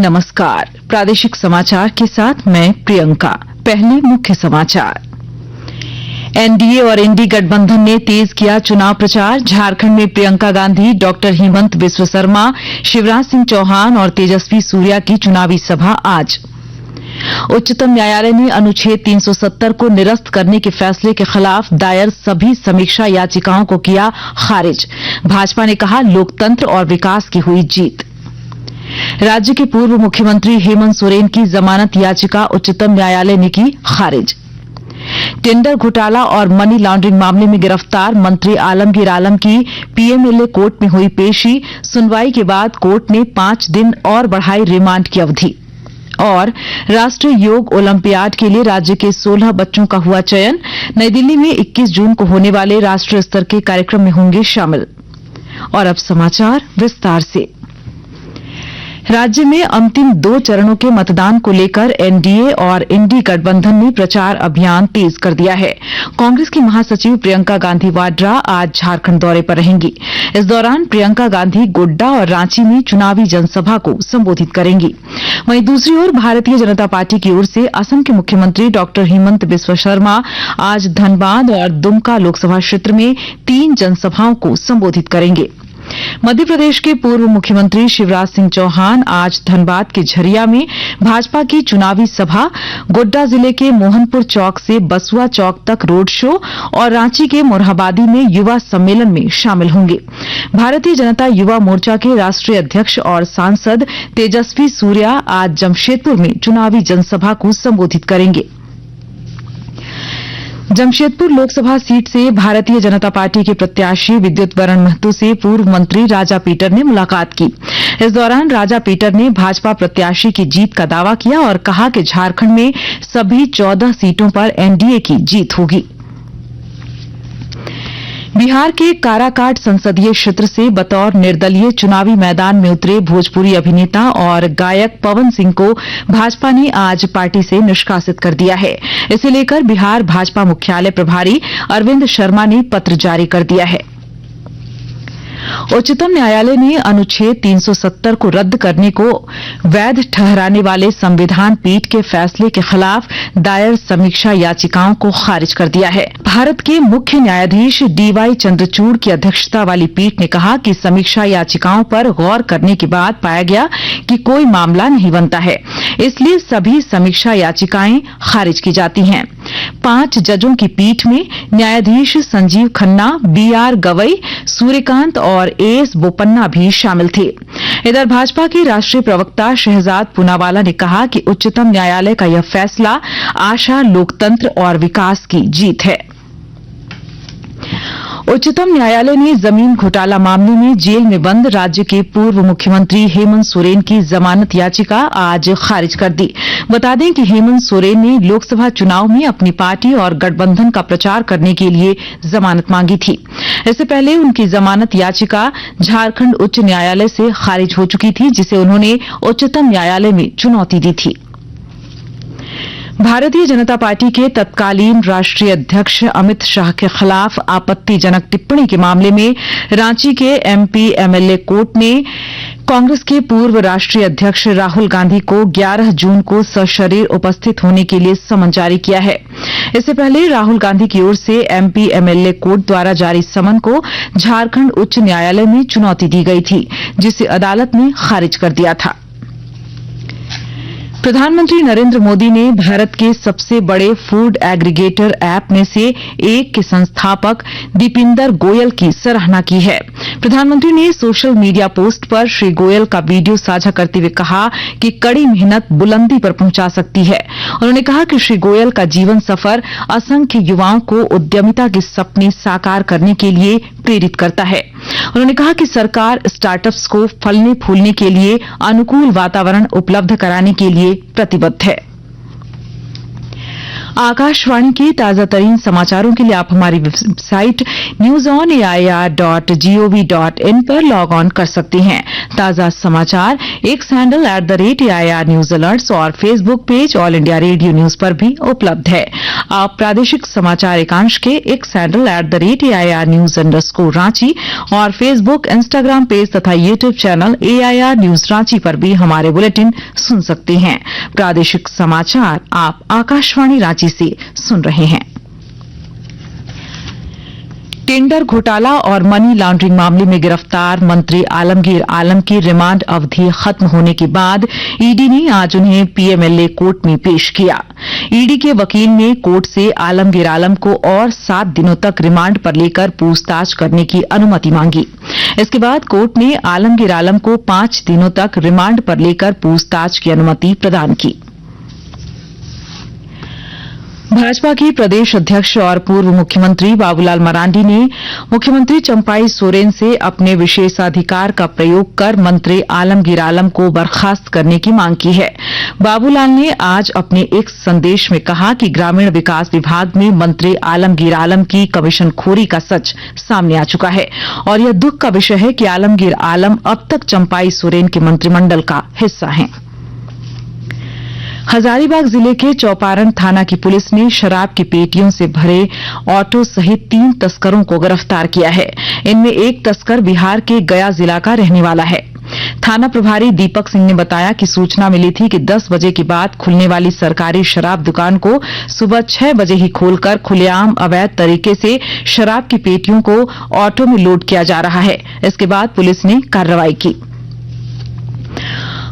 नमस्कार। प्रादेशिक समाचार के साथ मैं प्रियंका। पहले मुख्य समाचार। एनडीए और इंडी गठबंधन ने तेज किया चुनाव प्रचार। झारखंड में प्रियंका गांधी, डॉक्टर हिमंत बिस्व शर्मा, शिवराज सिंह चौहान और तेजस्वी सूर्या की चुनावी सभा आज। उच्चतम न्यायालय ने अनुच्छेद 370 को निरस्त करने के फैसले के खिलाफ दायर सभी समीक्षा याचिकाओं को किया खारिज। भाजपा ने कहा, लोकतंत्र और विकास की हुई जीत। राज्य के पूर्व मुख्यमंत्री हेमंत सोरेन की जमानत याचिका उच्चतम न्यायालय ने की खारिज। टेंडर घोटाला और मनी लॉन्ड्रिंग मामले में गिरफ्तार मंत्री आलमगीर आलम की पीएमएलए कोर्ट में हुई पेशी। सुनवाई के बाद कोर्ट ने 5 दिन और बढ़ाई रिमांड की अवधि। और राष्ट्रीय योग ओलंपियाड के लिए राज्य के 16 बच्चों का हुआ चयन। नई दिल्ली में 21 जून को होने वाले राष्ट्रीय स्तर के कार्यक्रम में होंगे शामिल। और अब समाचार विस्तार से। राज्य में अंतिम 2 चरणों के मतदान को लेकर एनडीए और इंडी गठबंधन ने प्रचार अभियान तेज कर दिया है। कांग्रेस की महासचिव प्रियंका गांधी वाड्रा आज झारखंड दौरे पर रहेंगी। इस दौरान प्रियंका गांधी गोड्डा और रांची में चुनावी जनसभा को संबोधित करेंगी। वहीं दूसरी ओर भारतीय जनता पार्टी की ओर से असम के मुख्यमंत्री डॉक्टर हिमंत बिस्व शर्मा आज धनबाद और दुमका लोकसभा क्षेत्र में 3 जनसभाओं को संबोधित करेंगे। मध्य प्रदेश के पूर्व मुख्यमंत्री शिवराज सिंह चौहान आज धनबाद के झरिया में भाजपा की चुनावी सभा, गोड्डा जिले के मोहनपुर चौक से बसुआ चौक तक रोड शो और रांची के मोरहाबादी में युवा सम्मेलन में शामिल होंगे। भारतीय जनता युवा मोर्चा के राष्ट्रीय अध्यक्ष और सांसद तेजस्वी सूर्या आज जमशेदपुर में चुनावी जनसभा को संबोधित करेंगे। जमशेदपुर लोकसभा सीट से भारतीय जनता पार्टी के प्रत्याशी विद्युत वरण महतो से पूर्व मंत्री राजा पीटर ने मुलाकात की। इस दौरान राजा पीटर ने भाजपा प्रत्याशी की जीत का दावा किया और कहा कि झारखंड में सभी 14 सीटों पर एनडीए की जीत होगी। बिहार के काराकाट संसदीय क्षेत्र से बतौर निर्दलीय चुनावी मैदान में उतरे भोजपुरी अभिनेता और गायक पवन सिंह को भाजपा ने आज पार्टी से निष्कासित कर दिया है। इसे लेकर बिहार भाजपा मुख्यालय प्रभारी अरविंद शर्मा ने पत्र जारी कर दिया है। उच्चतम न्यायालय ने अनुच्छेद 370 को रद्द करने को वैध ठहराने वाले संविधान पीठ के फैसले के खिलाफ दायर समीक्षा याचिकाओं को खारिज कर दिया है। भारत के मुख्य न्यायाधीश डीवाई चंद्रचूड़ की अध्यक्षता वाली पीठ ने कहा कि समीक्षा याचिकाओं पर गौर करने के बाद पाया गया कि कोई मामला नहीं बनता है, इसलिए सभी समीक्षा याचिकाएं खारिज की जाती हैं। 5 जजों की पीठ में न्यायाधीश संजीव खन्ना, बीआर गवई, सूर्यकांत और एएस बोपन्ना भी शामिल थे। इधर भाजपा के राष्ट्रीय प्रवक्ता शहजाद पूनावाला ने कहा कि उच्चतम न्यायालय का यह फैसला आशा, लोकतंत्र और विकास की जीत है। उच्चतम न्यायालय ने जमीन घोटाला मामले में जेल में बंद राज्य के पूर्व मुख्यमंत्री हेमंत सोरेन की जमानत याचिका आज खारिज कर दी। बता दें कि हेमंत सोरेन ने लोकसभा चुनाव में अपनी पार्टी और गठबंधन का प्रचार करने के लिए जमानत मांगी थी। इससे पहले उनकी जमानत याचिका झारखंड उच्च न्यायालय से खारिज हो चुकी थी, जिसे उन्होंने उच्चतम न्यायालय में चुनौती दी थी। भारतीय जनता पार्टी के तत्कालीन राष्ट्रीय अध्यक्ष अमित शाह के खिलाफ आपत्तिजनक टिप्पणी के मामले में रांची के एमपी एमएलए कोर्ट ने कांग्रेस के पूर्व राष्ट्रीय अध्यक्ष राहुल गांधी को 11 जून को सशरीर उपस्थित होने के लिए समन जारी किया है। इससे पहले राहुल गांधी की ओर से एमपी एमएलए कोर्ट द्वारा जारी समन को झारखंड उच्च न्यायालय में चुनौती दी गई थी, जिसे अदालत ने खारिज कर दिया था। प्रधानमंत्री नरेंद्र मोदी ने भारत के सबसे बड़े फूड एग्रीगेटर ऐप में से एक के संस्थापक दीपिंदर गोयल की सराहना की है। प्रधानमंत्री ने सोशल मीडिया पोस्ट पर श्री गोयल का वीडियो साझा करते हुए कहा कि कड़ी मेहनत बुलंदी पर पहुंचा सकती है। उन्होंने कहा कि श्री गोयल का जीवन सफर असंख्य युवाओं को उद्यमिता के सपने साकार करने के लिए प्रेरित करता है। उन्होंने कहा कि सरकार स्टार्टअप्स को फलने फूलने के लिए अनुकूल वातावरण उपलब्ध कराने के लिए प्रतिबद्ध है। आकाशवाणी के ताजा तरीन समाचारों के लिए आप हमारी वेबसाइट newsonair.gov.in पर लॉग ऑन कर सकते हैं। ताजा समाचार X handle @AIR news alerts और Facebook page All India Radio news पर भी उपलब्ध है। आप प्रादेशिक समाचार एकांश के X handle @AIR news _Ranchi और फेसबुक, इंस्टाग्राम पेज तथा YouTube channel AIR news Ranchi पर भी हमारे बुलेटिन सुन सकते हैं। प्रादेशिक समाचार आप आकाशवाणी रांची से सुन रहे हैं। टेंडर घोटाला और मनी लॉन्ड्रिंग मामले में गिरफ्तार मंत्री आलमगीर आलम की रिमांड अवधि खत्म होने के बाद ईडी ने आज उन्हें पीएमएलए कोर्ट में पेश किया। ईडी के वकील ने कोर्ट से आलमगीर आलम को और 7 दिनों तक रिमांड पर लेकर पूछताछ करने की अनुमति मांगी। इसके बाद कोर्ट ने आलमगीर आलम को 5 दिनों तक रिमांड पर लेकर पूछताछ की अनुमति प्रदान की। भाजपा के प्रदेश अध्यक्ष और पूर्व मुख्यमंत्री बाबूलाल मरांडी ने मुख्यमंत्री चंपाई सोरेन से अपने विशेषाधिकार का प्रयोग कर मंत्री आलमगीर आलम को बर्खास्त करने की मांग की है। बाबूलाल ने आज अपने एक संदेश में कहा कि ग्रामीण विकास विभाग में मंत्री आलमगीर आलम की कमीशनखोरी का सच सामने आ चुका है और यह दुख का विषय है कि आलमगीर आलम अब तक चंपाई सोरेन के मंत्रिमंडल का हिस्सा हैं। हजारीबाग जिले के चौपारण थाना की पुलिस ने शराब की पेटियों से भरे ऑटो सहित 3 तस्करों को गिरफ्तार किया है। इनमें एक तस्कर बिहार के गया जिला का रहने वाला है। थाना प्रभारी दीपक सिंह ने बताया कि सूचना मिली थी कि 10 बजे के बाद खुलने वाली सरकारी शराब दुकान को सुबह 6 बजे ही खोलकर खुलेआम अवैध तरीके से शराब की पेटियों को ऑटो में लोड किया जा रहा है। इसके बाद पुलिस ने कार्रवाई की।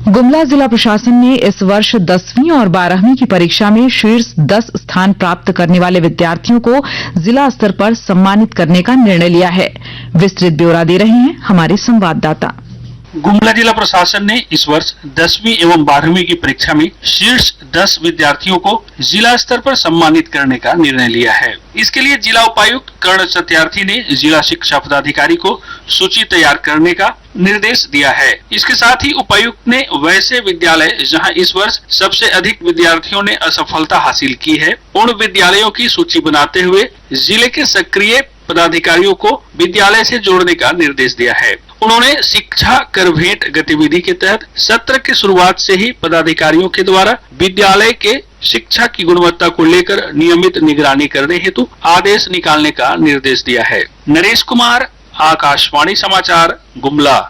गुमला जिला प्रशासन ने इस वर्ष 10वीं और 12वीं की परीक्षा में शीर्ष 10 स्थान प्राप्त करने वाले विद्यार्थियों को जिला स्तर पर सम्मानित करने का निर्णय लिया है। विस्तृत ब्यौरा दे रहे हैं हमारे संवाददाता। गुमला जिला प्रशासन ने इस वर्ष 10वीं एवं 12वीं की परीक्षा में शीर्ष 10 विद्यार्थियों को जिला स्तर पर सम्मानित करने का निर्णय लिया है। इसके लिए जिला उपायुक्त कर्ण सत्यार्थी ने जिला शिक्षा पदाधिकारी को सूची तैयार करने का निर्देश दिया है। इसके साथ ही उपायुक्त ने वैसे विद्यालय जहां इस वर्ष सबसे अधिक विद्यार्थियों ने असफलता हासिल की है, उन विद्यालयों की सूची बनाते हुए जिले के सक्रिय पदाधिकारियों को विद्यालय से जोड़ने का निर्देश दिया है। उन्होंने शिक्षा कर भेंट गतिविधि के तहत सत्र की शुरुआत से ही पदाधिकारियों के द्वारा विद्यालय के शिक्षा की गुणवत्ता को लेकर नियमित निगरानी करने हेतु आदेश निकालने का निर्देश दिया है। नरेश कुमार, आकाशवाणी समाचार, गुमला।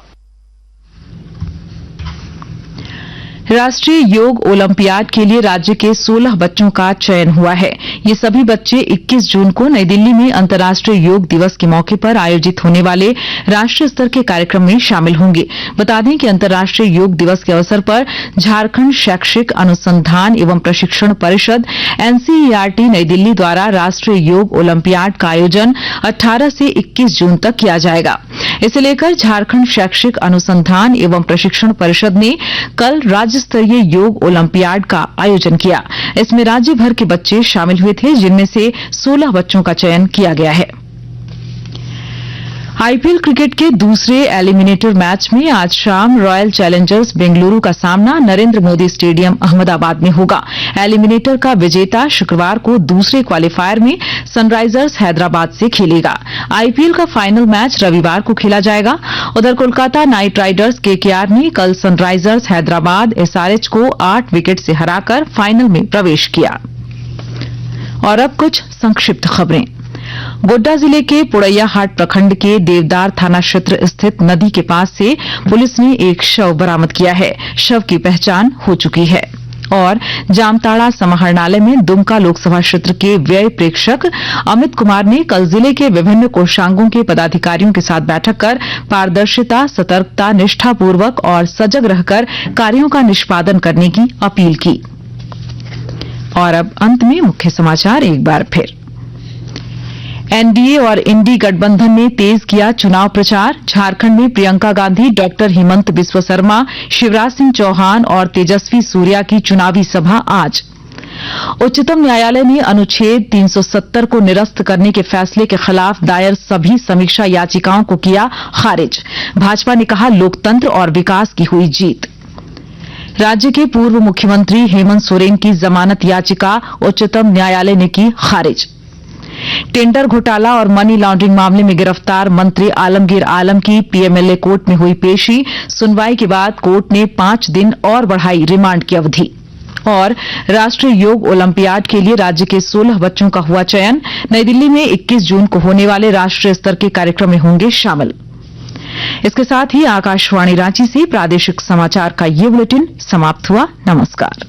राष्ट्रीय योग ओलंपियाड के लिए राज्य के 16 बच्चों का चयन हुआ है। ये सभी बच्चे 21 जून को नई दिल्ली में अंतर्राष्ट्रीय योग दिवस के मौके पर आयोजित होने वाले राष्ट्रीय स्तर के कार्यक्रम में शामिल होंगे। बता दें कि अंतर्राष्ट्रीय योग दिवस के अवसर पर झारखंड शैक्षिक अनुसंधान एवं प्रशिक्षण परिषद NCERT नई दिल्ली द्वारा राष्ट्रीय योग ओलंपियाड का आयोजन 18 से 21 जून तक किया जाएगा। इसे लेकर झारखंड शैक्षिक अनुसंधान एवं प्रशिक्षण परिषद ने कल राज्य स्तरीय योग ओलंपियाड का आयोजन किया। इसमें राज्य भर के बच्चे शामिल हुए थे, जिनमें से 16 बच्चों का चयन किया गया है। आईपीएल क्रिकेट के दूसरे एलिमिनेटर मैच में आज शाम रॉयल चैलेंजर्स बेंगलुरु का सामना नरेंद्र मोदी स्टेडियम अहमदाबाद में होगा। एलिमिनेटर का विजेता शुक्रवार को दूसरे क्वालीफायर में सनराइजर्स हैदराबाद से खेलेगा। आईपीएल का फाइनल मैच रविवार को खेला जाएगा। उधर कोलकाता नाइट राइडर्स KKR ने कल सनराइजर्स हैदराबाद SRH को 8 विकेट से हराकर फाइनल में प्रवेश किया। और अब कुछ संक्षिप्त खबरें। गोड्डा जिले के पुड़ैयाहाट प्रखंड के देवदार थाना क्षेत्र स्थित नदी के पास से पुलिस ने एक शव बरामद किया है। शव की पहचान हो चुकी है। और जामताड़ा समाहरणालय में दुमका लोकसभा क्षेत्र के व्यय प्रेक्षक अमित कुमार ने कल जिले के विभिन्न कोषांगों के पदाधिकारियों के साथ बैठक कर पारदर्शिता, सतर्कता, निष्ठापूर्वक और सजग रहकर कार्यों का निष्पादन करने की अपील की। और अब अंत में मुख्य समाचार एक बार फिर। एनडीए और इंडी गठबंधन ने तेज किया चुनाव प्रचार। झारखंड में प्रियंका गांधी, डॉक्टर हिमंत बिस्वा शर्मा, शिवराज सिंह चौहान और तेजस्वी सूर्या की चुनावी सभा आज। उच्चतम न्यायालय ने अनुच्छेद 370 को निरस्त करने के फैसले के खिलाफ दायर सभी समीक्षा याचिकाओं को किया खारिज। भाजपा ने कहा लोकतंत्र और विकास की हुई जीत। राज्य के पूर्व मुख्यमंत्री हेमंत सोरेन की जमानत याचिका उच्चतम न्यायालय ने की खारिज। टेंडर घोटाला और मनी लॉन्ड्रिंग मामले में गिरफ्तार मंत्री आलमगीर आलम की पीएमएलए कोर्ट में हुई पेशी। सुनवाई के बाद कोर्ट ने 5 दिन और बढ़ाई रिमांड की अवधि। और राष्ट्रीय योग ओलंपियाड के लिए राज्य के 16 बच्चों का हुआ चयन। नई दिल्ली में 21 जून को होने वाले राष्ट्रीय स्तर के कार्यक्रम में होंगे शामिल। इसके साथ ही आकाशवाणी रांची से प्रादेशिक समाचार का ये बुलेटिन समाप्त हुआ। नमस्कार।